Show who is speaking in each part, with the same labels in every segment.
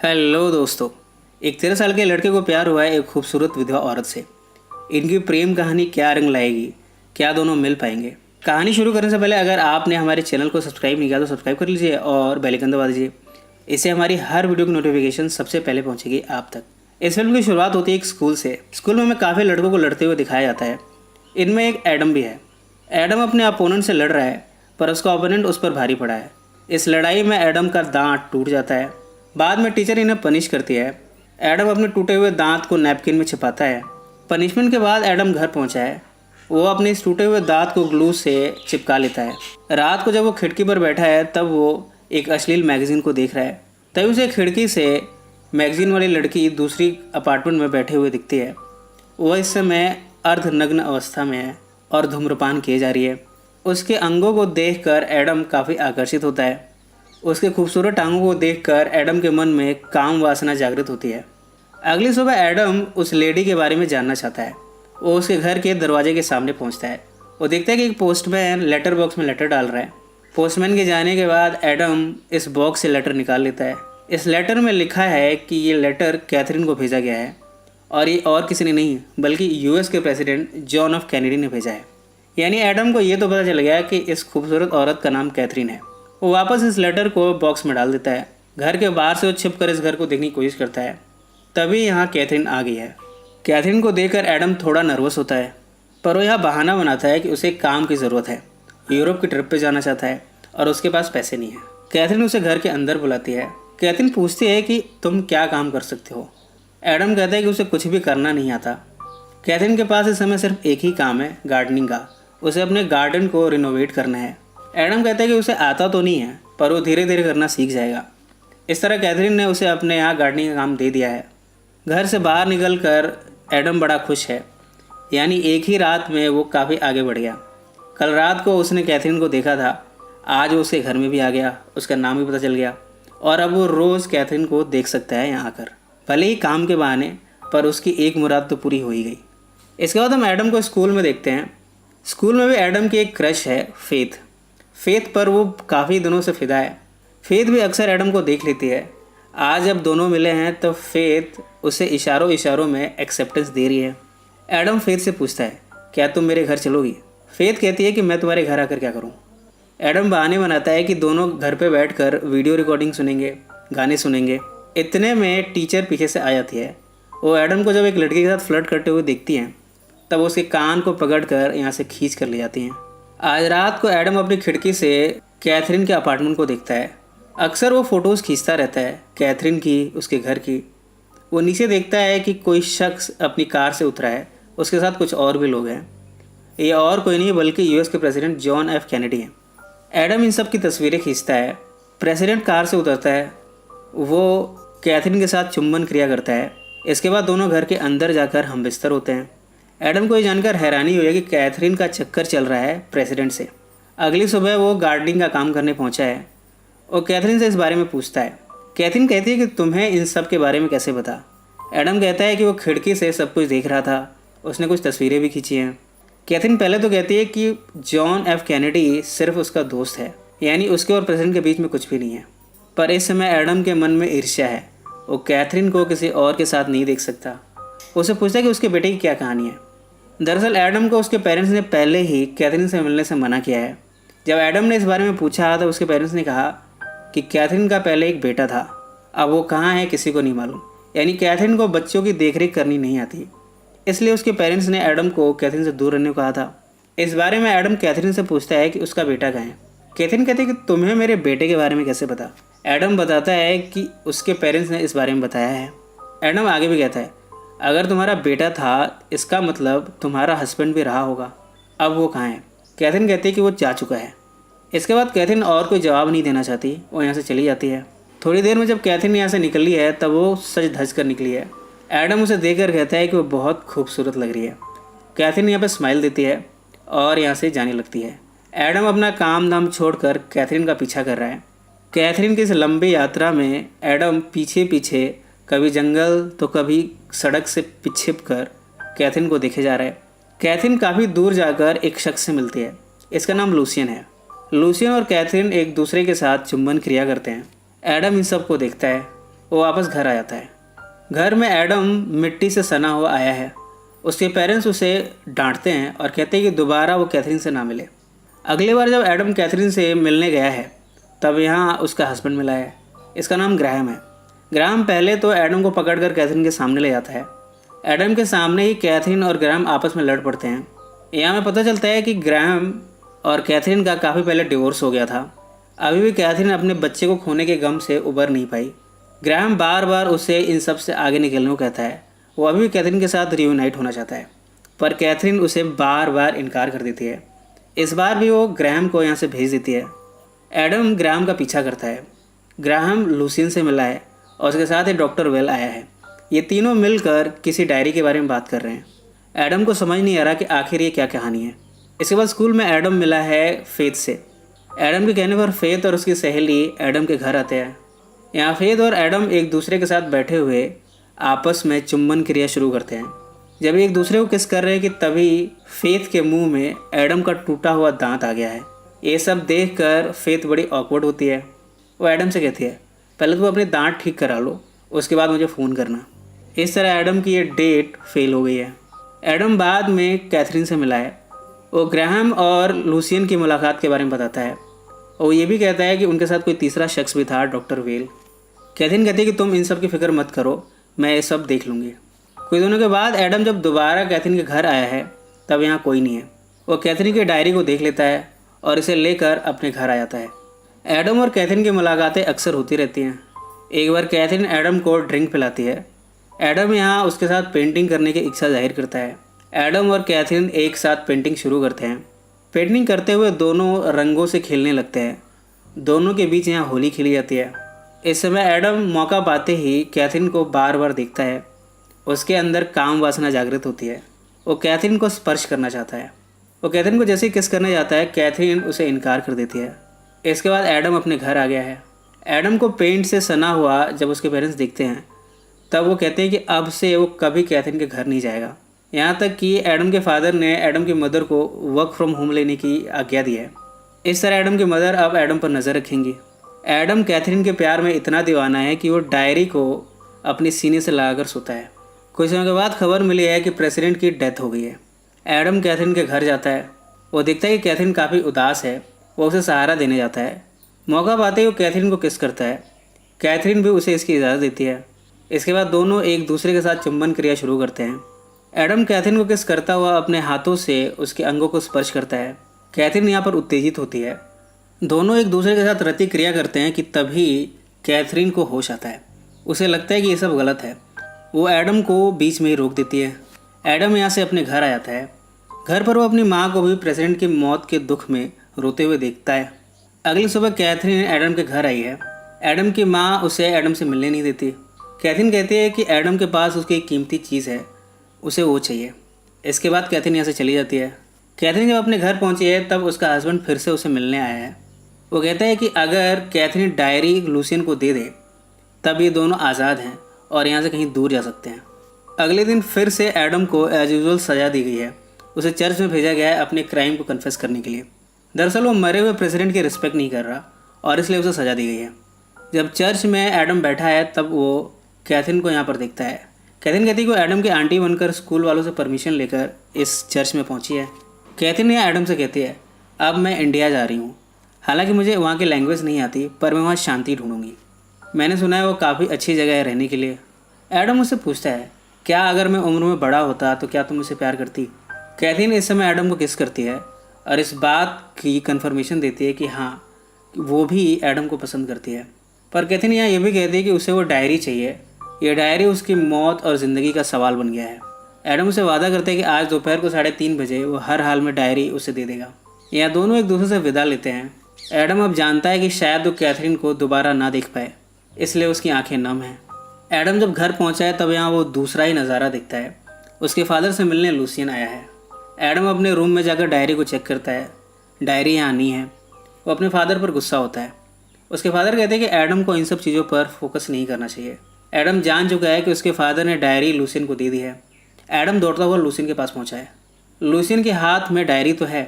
Speaker 1: Hello दोस्तों। एक 13 साल के लड़के को प्यार हुआ है एक खूबसूरत विधवा औरत से। इनकी प्रेम कहानी क्या रंग लाएगी, क्या दोनों मिल पाएंगे। कहानी शुरू करने से पहले अगर आपने हमारे चैनल को सब्सक्राइब नहीं किया तो सब्सक्राइब कर लीजिए और बेल आइकन दबा दीजिए। इससे हमारी हर वीडियो की नोटिफिकेशन सबसे पहले पहुंचेगी आप तक। इस फिल्म की शुरुआत होती है एक स्कूल से। स्कूल में हमें काफ़ी लड़कों को लड़ते हुए दिखाया जाता है। इनमें एक एडम भी है। एडम अपने अपोनेंट से लड़ रहा है पर उसका ओपोनेंट उस पर भारी पड़ा है। इस लड़ाई में एडम का दांत टूट जाता है। बाद में टीचर इन्हें पनिश करती है। एडम अपने टूटे हुए दांत को नैपकिन में छिपाता है। पनिशमेंट के बाद एडम घर पहुंचा है। वो अपने इस टूटे हुए दांत को ग्लू से चिपका लेता है। रात को जब वो खिड़की पर बैठा है तब वो एक अश्लील मैगजीन को देख रहा है। तभी उसे खिड़की से मैगजीन वाली लड़की दूसरी अपार्टमेंट में बैठे हुए दिखती है। वह इस समय अर्धनग्न अवस्था में है और धूम्रपान किए जा रही है। उसके अंगों को देखकर एडम काफ़ी आकर्षित होता है। उसके खूबसूरत टांगों को देखकर एडम के मन में काम वासना जागृत होती है। अगली सुबह एडम उस लेडी के बारे में जानना चाहता है। वो उसके घर के दरवाजे के सामने पहुंचता है। वो देखता है कि एक पोस्टमैन लेटर बॉक्स में लेटर डाल रहा है। पोस्टमैन के जाने के बाद एडम इस बॉक्स से लेटर निकाल लेता है। इस लेटर में लिखा है कि ये लेटर कैथरीन को भेजा गया है और ये और किसी ने नहीं बल्कि यूएस के प्रेसिडेंट जॉन एफ कैनेडी ने भेजा है। यानी एडम को ये तो पता चल गया कि इस खूबसूरत औरत का नाम कैथरीन है। वो वापस इस लेटर को बॉक्स में डाल देता है। घर के बाहर से वो छिप कर इस घर को देखने की कोशिश करता है। तभी यहाँ कैथरीन आ गई है। कैथरीन को देखकर एडम थोड़ा नर्वस होता है पर वो यह बहाना बनाता है कि उसे काम की ज़रूरत है। यूरोप की ट्रिप पे जाना चाहता है और उसके पास पैसे नहीं है। कैथरीन उसे घर के अंदर बुलाती है। कैथरीन पूछती है कि तुम क्या काम कर सकते हो। एडम कहता है कि उसे कुछ भी करना नहीं आता। कैथरीन के पास इस समय सिर्फ एक ही काम है, गार्डनिंग का। उसे अपने गार्डन को रिनोवेट करना है। एडम कहता है कि उसे आता तो नहीं है पर वो धीरे धीरे करना सीख जाएगा। इस तरह कैथरीन ने उसे अपने यहाँ गार्डनिंग का काम दे दिया है। घर से बाहर निकलकर एडम बड़ा खुश है। यानी एक ही रात में वो काफ़ी आगे बढ़ गया। कल रात को उसने कैथरीन को देखा था, आज वो उसके घर में भी आ गया, उसका नाम भी पता चल गया और अब वो रोज़ कैथरीन को देख सकता है यहाँ आकर। भले ही काम के बहाने पर उसकी एक मुराद तो पूरी हो ही गई। इसके बाद हम एडम को स्कूल में देखते हैं। स्कूल में भी एडम की एक क्रश है, फेथ पर वो काफ़ी दिनों से फिदा है। फेथ भी अक्सर एडम को देख लेती है। आज जब दोनों मिले हैं तो फेथ उसे इशारों इशारों में एक्सेप्टेंस दे रही है। एडम फेथ से पूछता है, क्या तुम मेरे घर चलोगी? फेथ कहती है कि मैं तुम्हारे घर आकर क्या करूं? एडम बहाने बनाता है कि दोनों घर पे बैठकर वीडियो रिकॉर्डिंग सुनेंगे, गाने सुनेंगे। इतने में टीचर पीछे से आ जाती है। वो एडम को जब एक लड़के के साथ फ्लर्ट करते हुए देखती हैं तब उसके कान को पकड़कर यहाँ से खींच कर ले जाती हैं। आज रात को एडम अपनी खिड़की से कैथरीन के अपार्टमेंट को देखता है। अक्सर वो फ़ोटोज़ खींचता रहता है, कैथरीन की, उसके घर की। वो नीचे देखता है कि कोई शख्स अपनी कार से उतरा है। उसके साथ कुछ और भी लोग हैं। ये और कोई नहीं बल्कि यूएस के प्रेसिडेंट जॉन एफ कैनेडी हैं। एडम इन सब की तस्वीरें खींचता है। प्रेसिडेंट कार से उतरता है। वो कैथरीन के साथ चुंबन क्रिया करता है। इसके बाद दोनों घर के अंदर जाकर हम बिस्तर होते हैं। एडम को ये जानकर हैरानी हुई है कि कैथरीन का चक्कर चल रहा है प्रेसिडेंट से। अगली सुबह वो गार्डनिंग का काम करने पहुंचा है और कैथरीन से इस बारे में पूछता है। कैथरीन कहती है कि तुम्हें इन सब के बारे में कैसे पता? एडम कहता है कि वो खिड़की से सब कुछ देख रहा था, उसने कुछ तस्वीरें भी खींची हैं। कैथरीन पहले तो कहती है कि जॉन एफ कैनेडी सिर्फ उसका दोस्त है, यानी उसके और प्रेसिडेंट के बीच में कुछ भी नहीं है। पर इस समय एडम के मन में ईर्ष्या है। वो कैथरीन को किसी और के साथ नहीं देख सकता। उसे पूछता है कि उसके बेटे की क्या कहानी है। दरअसल एडम को उसके पेरेंट्स ने पहले ही कैथरीन से मिलने से मना किया है। जब एडम ने इस बारे में पूछा तो उसके पेरेंट्स ने कहा कि कैथरीन का पहले एक बेटा था, अब वो कहाँ है किसी को नहीं मालूम। यानी कैथरीन को बच्चों की देखरेख करनी नहीं आती। इसलिए उसके पेरेंट्स ने एडम को कैथरीन से दूर रहने को कहा था। इस बारे में एडम कैथरीन से पूछता है कि उसका बेटा कहाँ है। कैथरीन कहती है कि तुम्हें मेरे बेटे के बारे में कैसे पता? एडम बताता है कि उसके पेरेंट्स ने इस बारे में बताया है। एडम आगे भी कहता है, अगर तुम्हारा बेटा था इसका मतलब तुम्हारा हस्बैंड भी रहा होगा, अब वो कहाँ है? कैथरीन कहती है कि वो जा चुका है। इसके बाद कैथरीन और कोई जवाब नहीं देना चाहती, वो यहाँ से चली जाती है। थोड़ी देर में जब कैथरीन यहाँ से निकली है तब वो सज धज कर निकली है। एडम उसे देखकर कहता है कि वो बहुत खूबसूरत लग रही है। कैथरीन यहाँ पर स्माइल देती है और यहाँ से जाने लगती है। एडम अपना काम धाम छोड़कर कैथरीन का पीछा कर रहा है। कैथरीन की इस लंबी यात्रा में एडम पीछे पीछे कभी जंगल तो कभी सड़क से छिप कर कैथरीन को देखे जा रहा है। कैथरीन काफ़ी दूर जाकर एक शख्स से मिलती है। इसका नाम लूसियन है। लूसियन और कैथरीन एक दूसरे के साथ चुंबन क्रिया करते हैं। एडम इन सब को देखता है। वो वापस घर आ जाता है। घर में एडम मिट्टी से सना हुआ आया है। उसके पेरेंट्स उसे डांटते हैं और कहते हैं कि दोबारा वो कैथरीन से ना मिले। अगली बार जब एडम कैथरीन से मिलने गया है तब यहाँ उसका हस्बैंड मिला है। इसका नाम ग्राहम है। ग्राहम पहले तो एडम को पकड़कर कैथरीन के सामने ले जाता है। एडम के सामने ही कैथरीन और ग्राहम आपस में लड़ पड़ते हैं। यहाँ में पता चलता है कि ग्राहम और कैथरीन का काफ़ी पहले डिवोर्स हो गया था। अभी भी कैथरीन अपने बच्चे को खोने के गम से उबर नहीं पाई। ग्राहम बार बार उसे इन सब से आगे निकलने को कहता है। वो अभी भी कैथरीन के साथ रियूनाइट होना चाहता है, पर कैथरीन उसे बार बार इनकार कर देती है। इस बार भी वो ग्राहम को यहाँ से भेज देती है। एडम ग्राहम का पीछा करता है। ग्राहम लूसियन से मिला है और उसके साथ ही डॉक्टर वेल आया है। ये तीनों मिलकर किसी डायरी के बारे में बात कर रहे हैं। एडम को समझ नहीं आ रहा कि आखिर ये क्या कहानी है। इसके बाद स्कूल में एडम मिला है फेथ से। एडम के कहने पर फेथ और उसकी सहेली एडम के घर आते हैं। यहाँ फेथ और एडम एक दूसरे के साथ बैठे हुए आपस में चुंबन क्रिया शुरू करते हैं। जब एक दूसरे को किस कर रहे हैं कि तभी फेथ के मुंह में एडम का टूटा हुआ दांत आ गया है। ये सब देखकर फेथ बड़ी ऑकवर्ड होती है। वो एडम से कहती है, पहले तो अपने दांत ठीक करा लो, उसके बाद मुझे फ़ोन करना। इस तरह एडम की ये डेट फेल हो गई है। एडम बाद में कैथरीन से मिला है। वो ग्राहम और लूसियन की मुलाकात के बारे में बताता है और ये भी कहता है कि उनके साथ कोई तीसरा शख्स भी था, डॉक्टर वेल। कैथरीन कहती है कि तुम इन सब की फिक्र मत करो, मैं ये सब देख लूँगी। कुछ दिनों के बाद एडम जब दोबारा कैथरीन के घर आया है तब यहाँ कोई नहीं है। वो कैथरीन की डायरी को देख लेता है और इसे लेकर अपने घर आ जाता है। एडम और कैथरीन की मुलाकातें अक्सर होती रहती हैं। एक बार कैथरीन एडम को ड्रिंक पिलाती है। एडम यहाँ उसके साथ पेंटिंग करने की इच्छा जाहिर करता है। एडम और कैथरीन एक साथ पेंटिंग शुरू करते हैं। पेंटिंग करते हुए दोनों रंगों से खेलने लगते हैं। दोनों के बीच यहाँ होली खेली जाती है। इस समय एडम मौका पाते ही कैथरीन को बार बार देखता है। उसके अंदर काम वासना जागृत होती है। वो कैथरीन को स्पर्श करना चाहता है। वो कैथरीन को जैसे ही किस करने जाता है, कैथरीन उसे इनकार कर देती है। इसके बाद एडम अपने घर आ गया है। एडम को पेंट से सना हुआ जब उसके पेरेंट्स देखते हैं तब वो कहते हैं कि अब से वो कभी कैथरीन के घर नहीं जाएगा। यहाँ तक कि एडम के फादर ने एडम की मदर को वर्क फ्रॉम होम लेने की आज्ञा दी है। इस तरह एडम की मदर अब एडम पर नज़र रखेंगी। एडम कैथरीन के प्यार में इतना दीवाना है कि वो डायरी को अपनी सीने से लगाकर सोता है। कुछ समय के बाद खबर मिली है कि प्रेसिडेंट की डेथ हो गई है। एडम कैथरीन के घर जाता है। वो देखता है कि कैथरीन काफ़ी उदास है। वो उसे सहारा देने जाता है। मौका पाते ही वो कैथरीन को किस करता है। कैथरीन भी उसे इसकी इजाज़त देती है। इसके बाद दोनों एक दूसरे के साथ चुंबन क्रिया शुरू करते हैं। एडम कैथरीन को किस करता हुआ अपने हाथों से उसके अंगों को स्पर्श करता है। कैथरीन यहाँ पर उत्तेजित होती है। दोनों एक दूसरे के साथ रति क्रिया करते हैं कि तभी कैथरीन को होश आता है। उसे लगता है कि ये सब गलत है। वो एडम को बीच में ही रोक देती है। एडम यहाँ से अपने घर आ जाता है। घर पर वो अपनी माँ को भी प्रेसिडेंट की मौत के दुख में रोते हुए देखता है। अगली सुबह कैथरीन एडम के घर आई है। एडम की माँ उसे एडम से मिलने नहीं देती। कैथरीन कहती है कि एडम के पास उसकी एक कीमती चीज़ है, उसे वो चाहिए। इसके बाद कैथरीन यहाँ से चली जाती है। कैथरीन जब अपने घर पहुँची है तब उसका हस्बैंड फिर से उसे मिलने आया है। वो कहता है कि अगर कैथरीन डायरी लूसियन को दे दे तब ये दोनों आज़ाद हैं और यहाँ से कहीं दूर जा सकते हैं। अगले दिन फिर से एडम को एज यूजुअल सज़ा दी गई है। उसे चर्च में भेजा गया है अपने क्राइम को कन्फेस करने के लिए। दरअसल वो मरे हुए प्रेसिडेंट की रिस्पेक्ट नहीं कर रहा और इसलिए उसे सज़ा दी गई है। जब चर्च में एडम बैठा है तब वो कैथरीन को यहाँ पर देखता है। कैथरीन कहती है कि वो एडम की आंटी बनकर स्कूल वालों से परमिशन लेकर इस चर्च में पहुँची है। कैथरीन यहाँ एडम से कहती है, अब मैं इंडिया जा रही हूँ। हालांकि मुझे वहाँ की लैंग्वेज नहीं आती, पर मैं वहाँ शांति ढूंढूंगी। मैंने सुना है वो काफ़ी अच्छी जगह है रहने के लिए। एडम मुझसे पूछता है, क्या अगर मैं उम्र में बड़ा होता तो क्या तुम मुझसे प्यार करती? कैथरीन इस समय एडम को किस करती है और इस बात की कंफर्मेशन देती है कि हाँ, वो भी एडम को पसंद करती है। पर कैथरीन यहाँ ये भी कहती है कि उसे वो डायरी चाहिए। ये डायरी उसकी मौत और ज़िंदगी का सवाल बन गया है। एडम उसे वादा करते हैं कि आज दोपहर को 3:30 बजे वो हर हाल में डायरी उसे दे देगा। यहाँ दोनों एक दूसरे से विदा लेते हैं। एडम अब जानता है कि शायद वो कैथरीन को दोबारा ना देख पाए, इसलिए उसकी आंखें नम हैं। एडम जब घर पहुंचा है तब यहाँ वो दूसरा ही नज़ारा दिखता है। उसके फादर से मिलने लूसियन आया है। एडम अपने रूम में जाकर डायरी को चेक करता है। डायरी यहाँ नहीं है। वो अपने फादर पर गुस्सा होता है। उसके फादर कहते हैं कि एडम को इन सब चीज़ों पर फोकस नहीं करना चाहिए। एडम जान चुका है कि उसके फादर ने डायरी लूसियन को दे दी है। एडम दौड़ता हुआ लूसियन के पास पहुँचा है। लूसियन के हाथ में डायरी तो है,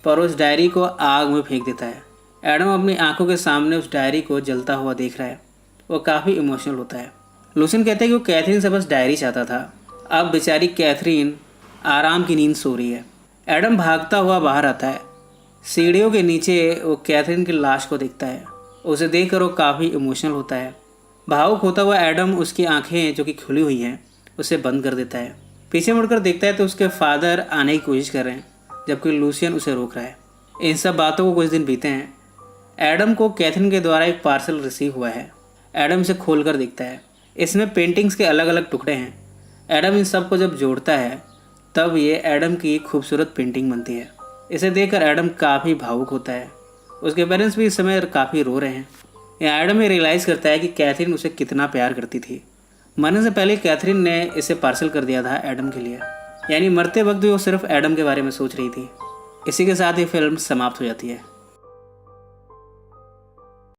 Speaker 1: पर उस डायरी को आग में फेंक देता है। एडम अपनी आंखों के सामने उस डायरी को जलता हुआ देख रहा है। वो काफ़ी इमोशनल होता है। लूसियन कहता है कि वो कैथरीन से बस डायरी चाहता था। अब बेचारी कैथरीन आराम की नींद सो रही है। एडम भागता हुआ बाहर आता है। सीढ़ियों के नीचे वो कैथरीन की लाश को देखता है। उसे देखकर वो काफ़ी इमोशनल होता है। भावुक होता हुआ एडम उसकी आंखें जो कि खुली हुई हैं उसे बंद कर देता है। पीछे मुड़कर देखता है तो उसके फादर आने की कोशिश कर रहे हैं, जबकि लूसियन उसे रोक रहा है। इन सब बातों को कुछ दिन बीते हैं। एडम को कैथरीन के द्वारा एक पार्सल रिसीव हुआ है। एडम इसे खोलकर देखता है। इसमें पेंटिंग्स के अलग अलग टुकड़े हैं। एडम इन सब को जब जोड़ता है तब ये एडम की खूबसूरत पेंटिंग बनती है। इसे देखकर एडम काफ़ी भावुक होता है। उसके पेरेंट्स भी इस समय काफ़ी रो रहे हैं। यहाँ एडम ये रियलाइज़ करता है कि कैथरीन उसे कितना प्यार करती थी। मरने से पहले कैथरीन ने इसे पार्सल कर दिया था एडम के लिए, यानी मरते वक्त भी वो सिर्फ एडम के बारे में सोच रही थी। इसी के साथ ये फिल्म समाप्त हो जाती है।